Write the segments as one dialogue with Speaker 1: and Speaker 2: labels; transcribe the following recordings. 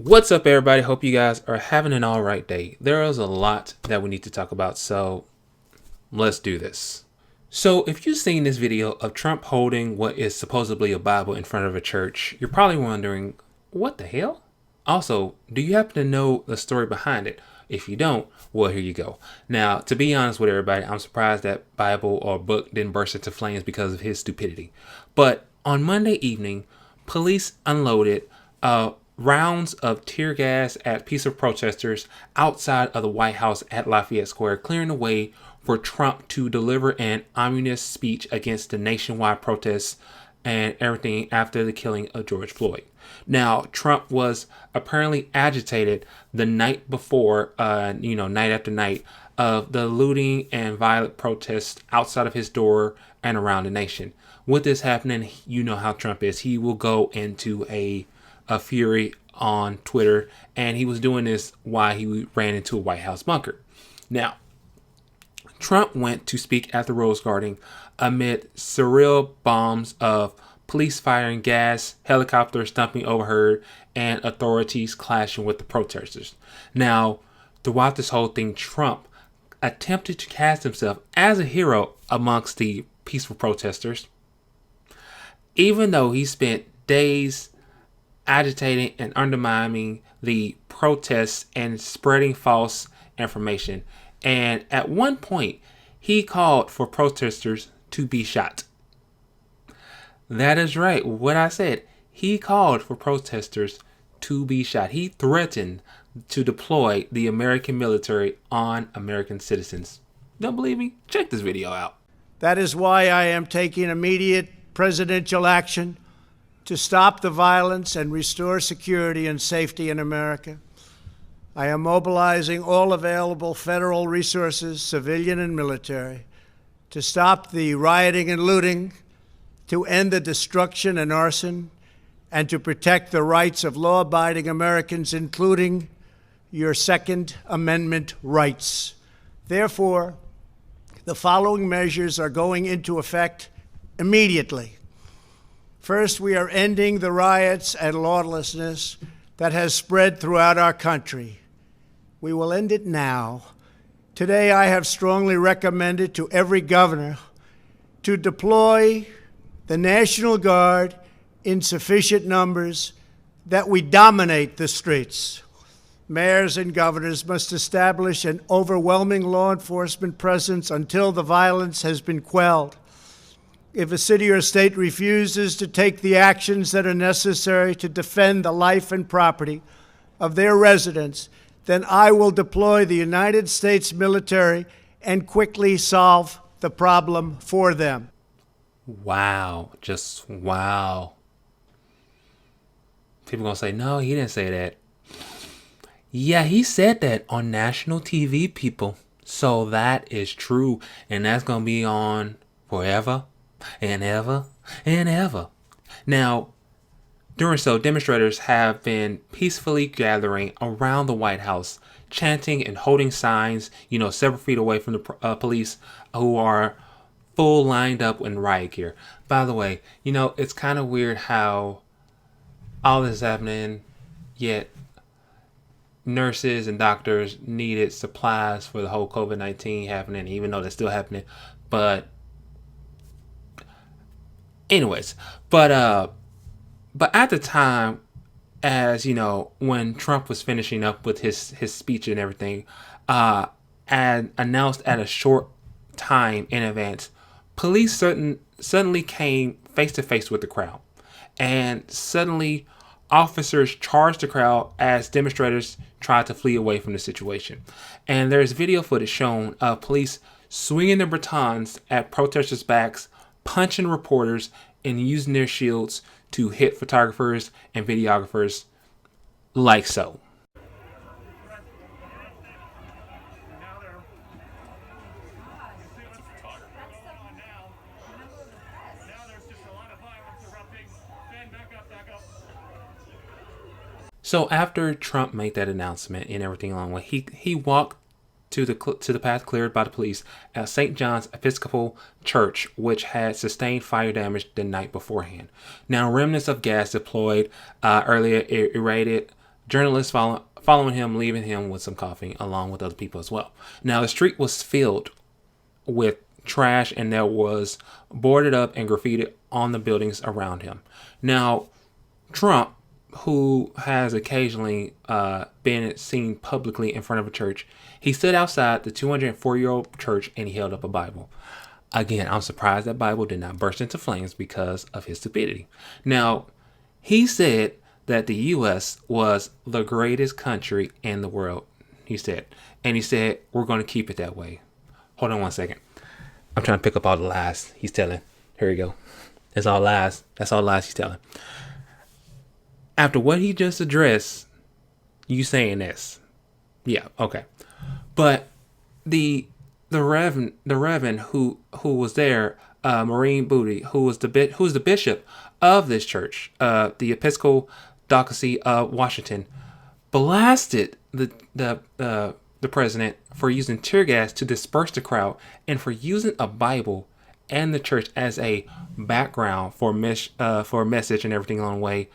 Speaker 1: What's up, everybody? Hope you guys are having an all right day. There is a lot that we need to talk about, so let's do this. So if you've seen this video of Trump holding what is supposedly a Bible in front of a church, you're probably wondering, what the hell? Also, do you happen to know the story behind it? If you don't, well, here you go. Now, to be honest with everybody, I'm surprised that Bible or book didn't burst into flames because of his stupidity. But on Monday evening, police unloaded rounds of tear gas at peaceful protesters outside of the White House at Lafayette Square, clearing the way for Trump to deliver an ominous speech against the nationwide protests and everything after the killing of George Floyd. Now, Trump was apparently agitated the night before, night after night, of the looting and violent protests outside of his door and around the nation. With this happening, you know how Trump is. He will go into a fury on Twitter, and he was doing this while he ran into a White House bunker. Now, Trump went to speak at the Rose Garden amid surreal bombs of police firing gas, helicopters dumping overhead, and authorities clashing with the protesters. Now, throughout this whole thing, Trump attempted to cast himself as a hero amongst the peaceful protesters, even though he spent days agitating and undermining the protests and spreading false information. And at one point, he called for protesters to be shot. That is right, what I said. He called for protesters to be shot. He threatened to deploy the American military on American citizens. Don't believe me? Check this video out.
Speaker 2: That is why I am taking immediate presidential action to stop the violence and restore security and safety in America. I am mobilizing all available federal resources, civilian and military, to stop the rioting and looting, to end the destruction and arson, and to protect the rights of law-abiding Americans, including your Second Amendment rights. Therefore, the following measures are going into effect immediately. First, we are ending the riots and lawlessness that has spread throughout our country. We will end it now. Today, I have strongly recommended to every governor to deploy the National Guard in sufficient numbers that we dominate the streets. Mayors and governors must establish an overwhelming law enforcement presence until the violence has been quelled. If a city or state refuses to take the actions that are necessary to defend the life and property of their residents, then I will deploy the United States military and quickly solve the problem for them.
Speaker 1: Wow. Just wow. People gonna say, no, he didn't say that. Yeah, he said that on national TV, people. So that is true. And that's gonna be on forever and ever and ever. Now, during so, demonstrators have been peacefully gathering around the White House, chanting and holding signs, several feet away from the police, who are full lined up in riot gear. By the way, it's kind of weird how all this is happening, yet nurses and doctors needed supplies for the whole COVID-19 happening, even though that's still happening. But anyways, but at the time, as when Trump was finishing up with his speech and everything, and announced at a short time in advance, police suddenly came face to face with the crowd, and suddenly officers charged the crowd as demonstrators tried to flee away from the situation. And there's video footage shown of police swinging their batons at protesters' backs, punching reporters, and using their shields to hit photographers and videographers like so. So after Trump made that announcement and everything along the way, he walked to the path cleared by the police at St. John's Episcopal Church, which had sustained fire damage the night beforehand. Now, remnants of gas deployed earlier irradiated Journalists following him, leaving him with some coffee, along with other people as well. Now, the street was filled with trash, and there was boarded up and graffiti on the buildings around him. Now, Trump, who has occasionally been seen publicly in front of a church, he stood outside the 204-year-old church and he held up a Bible. Again, I'm surprised that Bible did not burst into flames because of his stupidity. Now, he said that the U.S. was the greatest country in the world, he said. And he said, we're going to keep it that way. Hold on one second. I'm trying to pick up all the lies he's telling. Here we go. That's all lies. That's all lies he's telling. After what he just addressed, you saying this. Yeah, okay. But the Reverend who was there, Maureen Booty, who was the bishop of this church, the Episcopal Diocese of Washington, blasted the president for using tear gas to disperse the crowd and for using a Bible and the church as a background for a message and everything along the way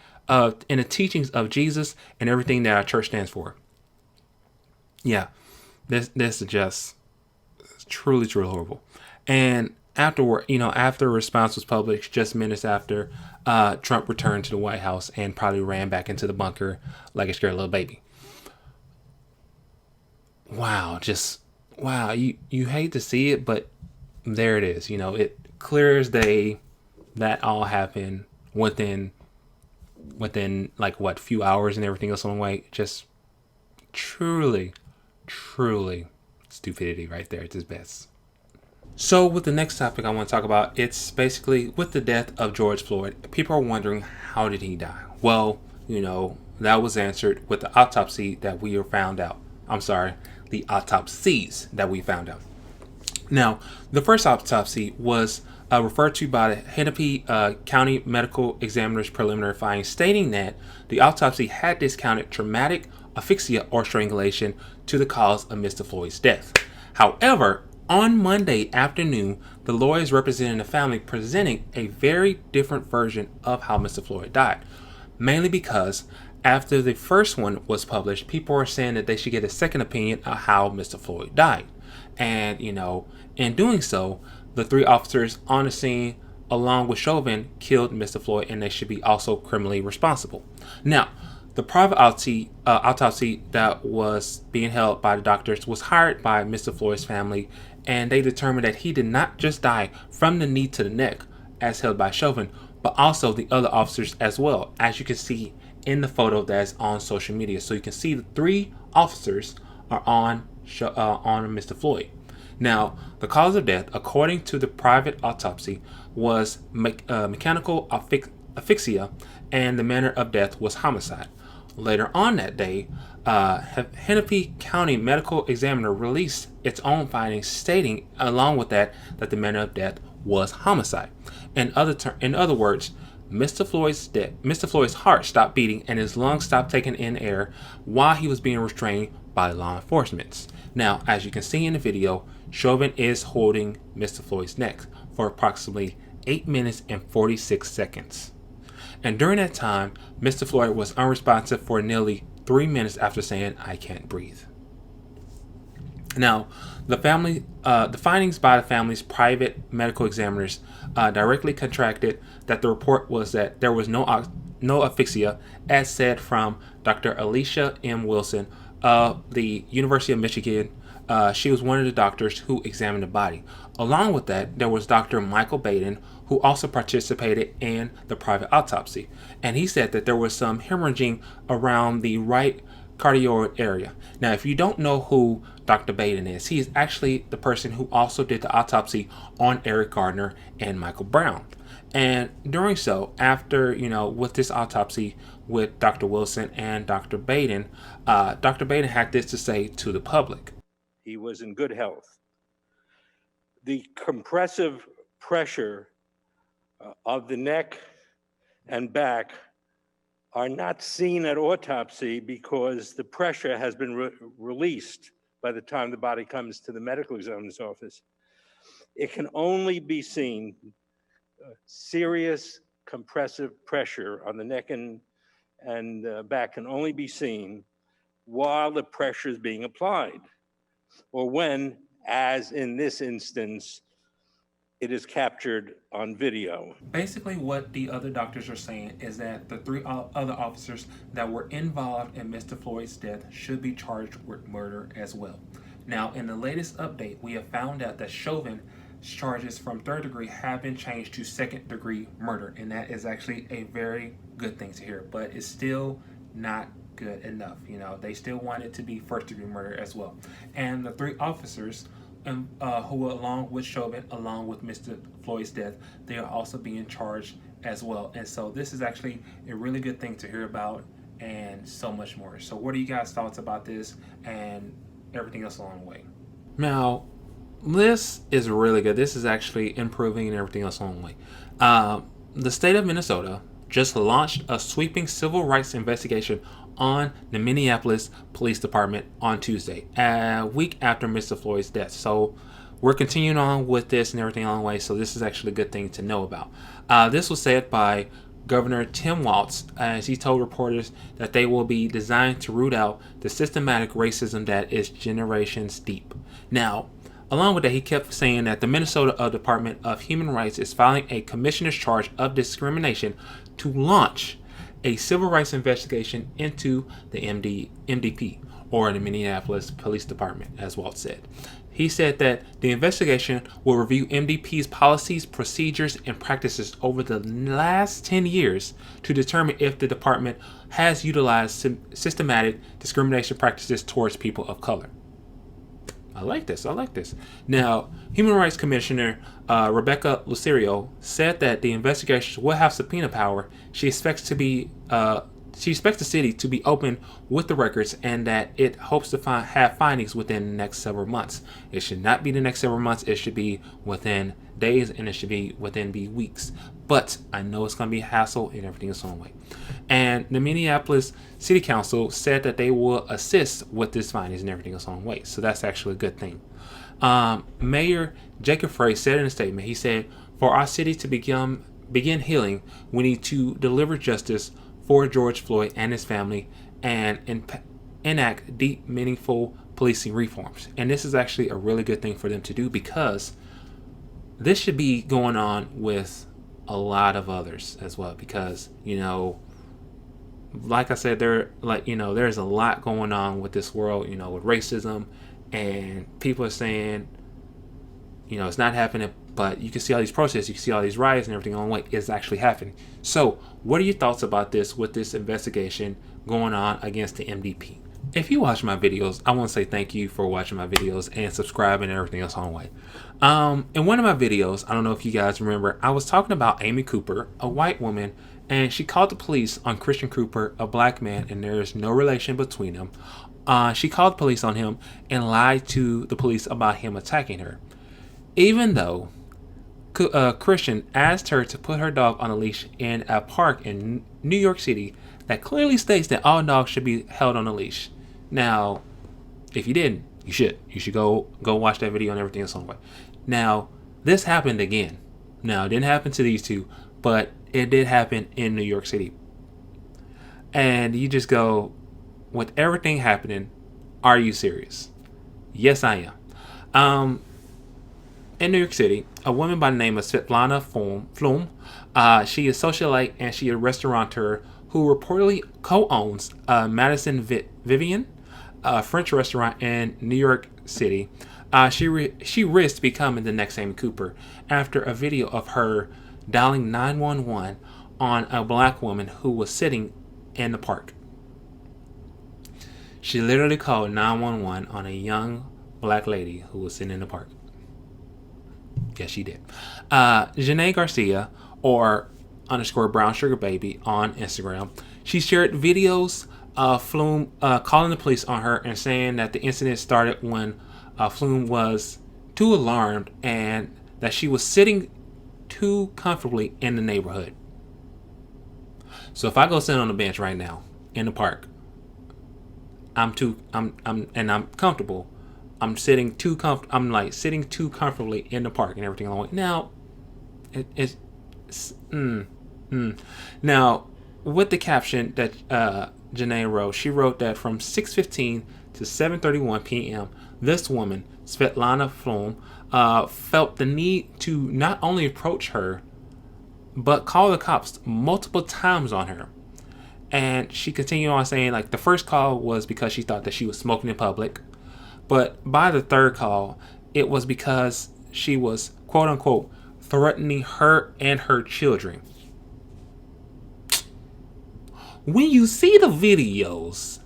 Speaker 1: in the teachings of Jesus and everything that our church stands for. Yeah, this is just truly horrible. And afterward, after a response was published, just minutes after, Trump returned to the White House and probably ran back into the bunker like a scared little baby. Wow, you hate to see it, but there it is. It clear as day that all happened within like what, few hours and everything else on the way. Just truly stupidity right there at its best. So with the next topic I want to talk about, it's basically with the death of George Floyd. People are wondering, how did he die? Well, that was answered with the autopsy that we found out. I'm sorry, the autopsies that we found out. Now, the first autopsy was referred to by the Hennepin County Medical Examiner's preliminary findings, stating that the autopsy had discounted traumatic asphyxia or strangulation to the cause of Mr. Floyd's death. However, on Monday afternoon, the lawyers representing the family presenting a very different version of how Mr. Floyd died, mainly because after the first one was published, people are saying that they should get a second opinion of how Mr. Floyd died. And, in doing so, the three officers on the scene, along with Chauvin, killed Mr. Floyd, and they should be also criminally responsible. Now, the private autopsy that was being held by the doctors was hired by Mr. Floyd's family, and they determined that he did not just die from the knee to the neck, as held by Chauvin, but also the other officers as well, as you can see in the photo that's on social media. So you can see the three officers are on Mr. Floyd. Now, the cause of death, according to the private autopsy, was mechanical asphyxia, and the manner of death was homicide. Later on that day, Hennepin County Medical Examiner released its own findings, stating, along with that the manner of death was homicide. In other words, Mr. Floyd's heart stopped beating and his lungs stopped taking in air while he was being restrained by law enforcement. Now, as you can see in the video, Chauvin is holding Mr. Floyd's neck for approximately 8 minutes and 46 seconds. And during that time, Mr. Floyd was unresponsive for nearly 3 minutes after saying, "I can't breathe." Now, the findings by the family's private medical examiners directly contradicted that the report was that there was no asphyxia, as said from Dr. Alicia M. Wilson of the University of Michigan. She was one of the doctors who examined the body. Along with that, there was Dr. Michael Baden, who also participated in the private autopsy. And he said that there was some hemorrhaging around the right cardioid area. Now, if you don't know who Dr. Baden is, he is actually the person who also did the autopsy on Eric Gardner and Michael Brown. And during so, after, with this autopsy with Dr. Wilson and Dr. Baden had this to say to the public.
Speaker 3: He was in good health. The compressive pressure of the neck and back are not seen at autopsy because the pressure has been released by the time the body comes to the medical examiner's office. It can only be seen serious compressive pressure on the neck and and back can only be seen while the pressure is being applied, or when, as in this instance, it is captured on video.
Speaker 1: Basically, what the other doctors are saying is that the three other officers that were involved in Mr. Floyd's death should be charged with murder as well. Now, in the latest update, we have found out that Chauvin charges from third degree have been changed to second degree murder, and that is actually a very good thing to hear, but it's still not good enough. You know, they still want it to be first degree murder as well. And the three officers who, along with Chauvin, along with Mr. Floyd's death, they are also being charged as well. And so this is actually a really good thing to hear about, and so much more. So what are you guys' thoughts about this and everything else along the way? Now, this is really good. This is actually improving and everything else along the way. The state of Minnesota just launched a sweeping civil rights investigation on the Minneapolis Police Department on Tuesday, a week after Mr. Floyd's death. So we're continuing on with this and everything along the way. So this is actually a good thing to know about. This was said by Governor Tim Walz, as he told reporters that they will be designed to root out the systematic racism that is generations deep. Now, along with that, he kept saying that the Minnesota Department of Human Rights is filing a commissioner's charge of discrimination to launch a civil rights investigation into the MDP, or the Minneapolis Police Department, as Walt said. He said that the investigation will review MDP's policies, procedures, and practices over the last 10 years to determine if the department has utilized systematic discrimination practices towards people of color. I like this. Now, Human Rights Commissioner Rebecca Lucerio said that the investigations will have subpoena power. She expects the city to be open with the records, and that it hopes to have findings within the next several months. It should not be the next several months. It should be within days, and it should be within weeks. But I know it's going to be a hassle and everything is on the way. And the Minneapolis City Council said that they will assist with this findings and everything else on the way. So that's actually a good thing. Mayor Jacob Frey said in a statement, he said, "For our city to begin healing, we need to deliver justice for George Floyd and his family and enact deep, meaningful policing reforms." And this is actually a really good thing for them to do, because this should be going on with a lot of others as well, because, you know, like I said, there's a lot going on with this world, you know, with racism, and people are saying, you know, it's not happening, but you can see all these protests, you can see all these riots and everything on the way. It's actually happening. So what are your thoughts about this, with this investigation going on against the MDP? If you watch my videos, I want to say thank you for watching my videos and subscribing and everything else on the way. In one of my videos, I don't know if you guys remember, I was talking about Amy Cooper, a white woman, and she called the police on Christian Cooper, a black man, and there is no relation between them. She called the police on him and lied to the police about him attacking her, even though Christian asked her to put her dog on a leash in a park in New York City that clearly states that all dogs should be held on a leash. Now, if you didn't, you should go watch that video and everything else on the way. Now, this happened again. Now, it didn't happen to these two, but it did happen in New York City. And you just go, with everything happening, are you serious? Yes, I am. In New York City, a woman by the name of Svetlana Flum, she is socialite and she is a restaurateur who reportedly co-owns Madison Vivian, a French restaurant in New York City. She risked becoming the next Amy Cooper after a video of her dialing 911 on a black woman who was sitting in the park. She literally called 911 on a young black lady who was sitting in the park. Yes, she did. Janae Garcia, or _Brown Sugar Baby on Instagram, she shared videos of Flume calling the police on her and saying that the incident started when Flume was too alarmed and that she was sitting too comfortably in the neighborhood. So if I go sit on the bench right now in the park, I'm comfortable. I'm sitting too sitting too comfortably in the park and everything along the way. Now, Now, with the caption that Janae wrote. She wrote that from 6:15 to 7:31 p.m., this woman, Svetlana Flom, felt the need to not only approach her, but call the cops multiple times on her. And she continued on saying, like, the first call was because she thought that she was smoking in public. But by the third call, it was because she was, quote unquote, threatening her and her children. When you see the videos,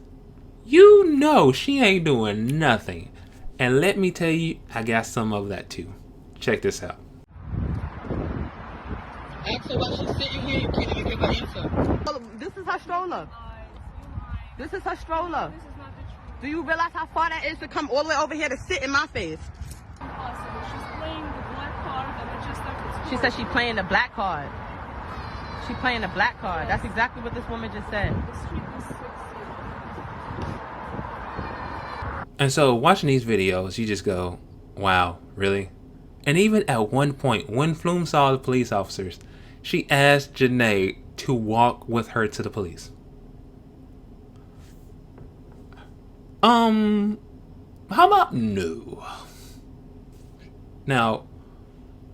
Speaker 1: you know she ain't doing nothing. And let me tell you, I got some of that too. Check this out.
Speaker 4: Ask her why she's sitting here. You can't even give her answer. This is her stroller. This is her stroller.
Speaker 5: This is not the truth.
Speaker 4: Do you realize how far that is to come all the way over here to sit in my face?
Speaker 5: Impossible. She's playing the black card that I just started.
Speaker 4: She said she's playing the black card. She's playing the black card. That's exactly what this woman just said.
Speaker 5: The street was 60.
Speaker 1: And so watching these videos, you just go, wow, really? And even at one point, when Flume saw the police officers, she asked Janae to walk with her to the police. How about no? Now,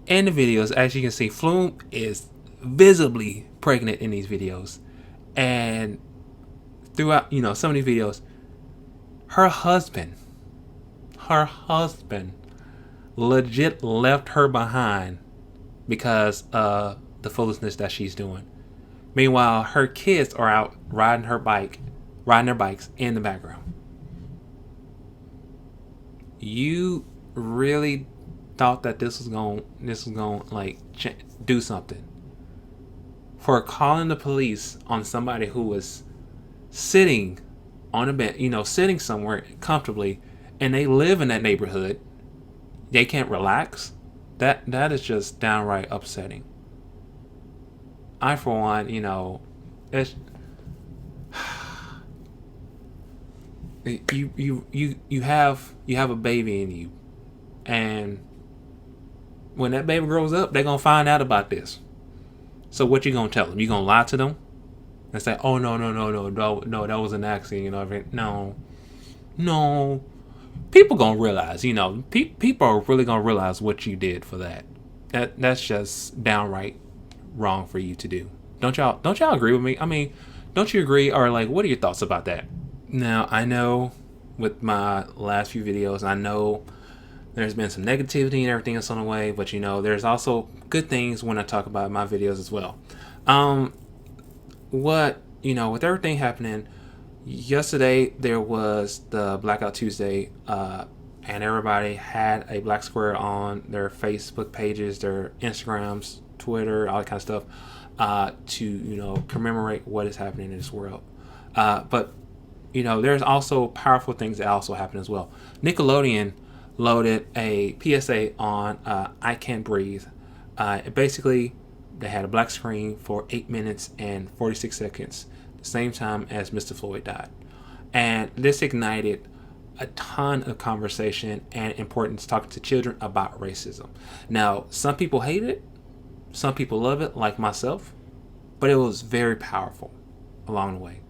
Speaker 1: in the videos, as you can see, Flume is visibly pregnant in these videos. And throughout, some of these videos, her husband legit left her behind because of the foolishness that she's doing. Meanwhile, her kids are out riding their bikes in the background. You really thought that this was going like do something for calling the police on somebody who was sitting on a bed, sitting somewhere comfortably, and they live in that neighborhood. They can't relax. That is just downright upsetting. I, for one, it's you have a baby in you, and when that baby grows up, they're gonna find out about this. So what you gonna tell them? You gonna lie to them and say, "Oh no, that was an accident," No. People gonna realize, people are really gonna realize what you did for that. That's just downright wrong for you to do. Don't y'all agree with me? I mean, don't you agree? Or like, what are your thoughts about that? Now, I know with my last few videos, I know there's been some negativity and everything else on the way, but there's also good things when I talk about my videos as well. With everything happening, yesterday there was the Blackout Tuesday, and everybody had a black square on their Facebook pages, their Instagrams, Twitter, all that kind of stuff, to commemorate what is happening in this world. But there's also powerful things that also happen as well. Nickelodeon loaded a PSA on I Can't Breathe. Basically, they had a black screen for 8 minutes and 46 seconds, the same time as Mr. Floyd died. And this ignited a ton of conversation and importance talking to children about racism. Now, some people hate it, some people love it, like myself, but it was very powerful along the way.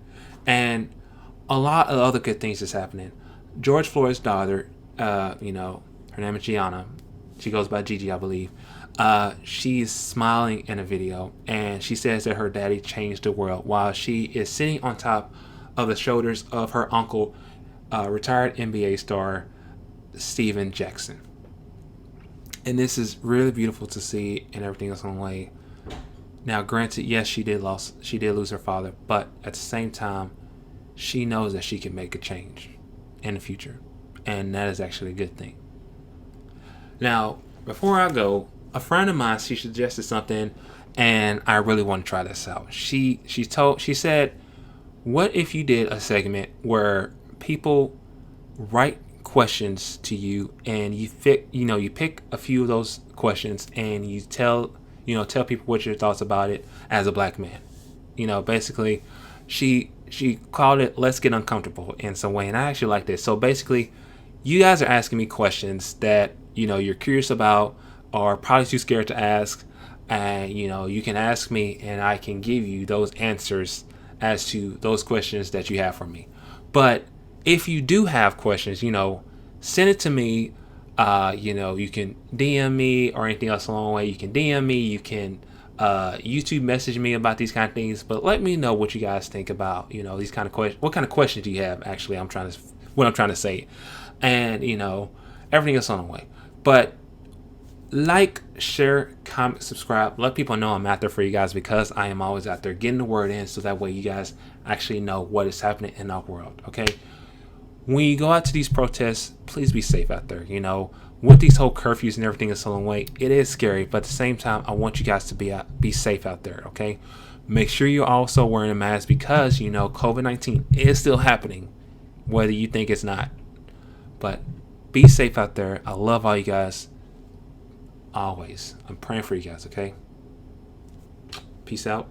Speaker 1: And a lot of other good things is happening. George Floyd's daughter, her name is Gianna. She goes by Gigi, I believe. She's smiling in a video, and she says that her daddy changed the world while she is sitting on top of the shoulders of her uncle, retired NBA star Steven Jackson. And this is really beautiful to see, and everything else on the way. Now, granted, yes, she did lose her father, but at the same time, she knows that she can make a change in the future, and that is actually a good thing. Now, before I go, a friend of mine, she suggested something, and I really want to try this out. She said, what if you did a segment where people write questions to you, and you pick a few of those questions, and you tell people what your thoughts about it as a black man. Basically, she called it "Let's Get Uncomfortable" in some way, and I actually like this. So basically, you guys are asking me questions that you're curious about, or probably too scared to ask. and you can ask me and I can give you those answers as to those questions that you have for me. But if you do have questions, send it to me. You can DM me or anything else along the way. You can DM me, you can YouTube message me about these kind of things, but let me know what you guys think about these kind of questions. What kind of questions do you have? Actually, I'm trying to say, and everything else on the way. But like, share, comment, subscribe. Let people know I'm out there for you guys, because I am always out there getting the word in, so that way you guys actually know what is happening in our world. Okay, when you go out to these protests, please be safe out there. With these whole curfews and everything that's along the way, it is scary, but at the same time, I want you guys to be safe out there. Okay, make sure you're also wearing a mask, because COVID-19 is still happening, whether you think it's not. But be safe out there. I love all you guys. Always. I'm praying for you guys, okay? Peace out.